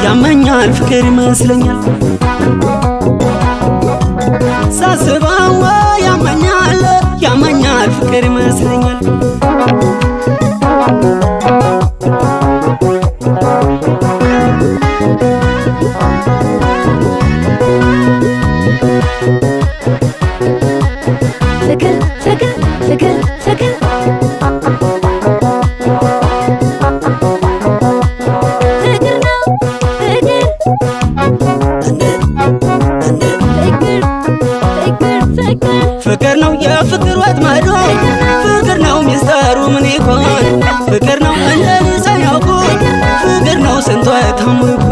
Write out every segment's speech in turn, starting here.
ያመኛል ፍቅር ይመስለኛል ሳስበው ያመኛል ፍቅር ይመስለኛል ፍቅር ፍቅር ፍቅር ፍቅር ፍቅር ነው የፍቅር ወጥመዱ ፍቅር ነው ሚስጥሩ ምን ይሆን ፍቅር ነው እንደኔ ሳያውቁት ፍቅር ነው ስንቱ ታሙኩ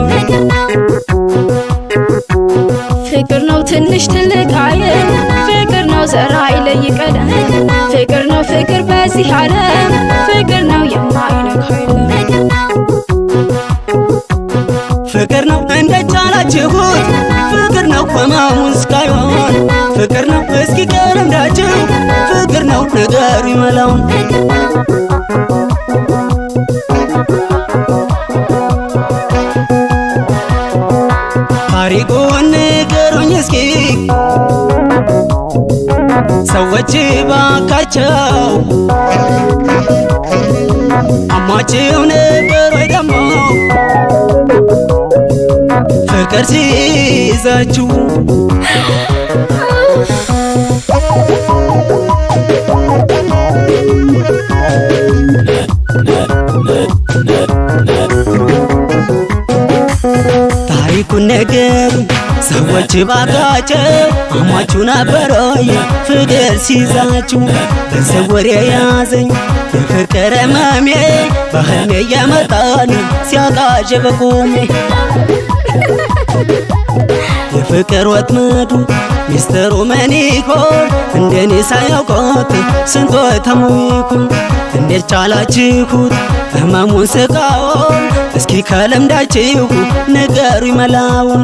ፍቅር ነው ትንሽ ትልቅ አይል ፍቅር ነው ዘራ ይለይቀል ፍቅር ነው ፍቅር በዚህ ዓለም ፍቅር ነው የማይነካው ፍቅር ነው እንደቻላችሁት ፍቅር ነው ቆማውን ስካይሆን ፍቅር ነው እስኪ ቀረምዳችሁ ፍቅር ነው ነገሩ ይመላውን ታሪኩን ንገሩኝ እስኪ ሰዎች ባካቸው አሟችሁ ነበር ወይ ደሞ ፍቅር ሲይዛችሁ ታሪኩን ነገሩኝ ሰዎች ባካቸው አሟችሁ ነበር ወይ ፍቅር ሲይዛችሁ በሰወር የያዘኝ የፍቅር ህመሜ በህልሜ የመጣን ሲያቃዥ በቁሜ የፍቅር ወጥመዱ ሚስጥሩ ምን ይሆን እንደኔ ሳያውቁት ስንቱ ታሙኩ እንዴት ቻላችሁት ህመሙን ስቃውን እስኪ ከልምዳችሁ ንገሩኝ መላውን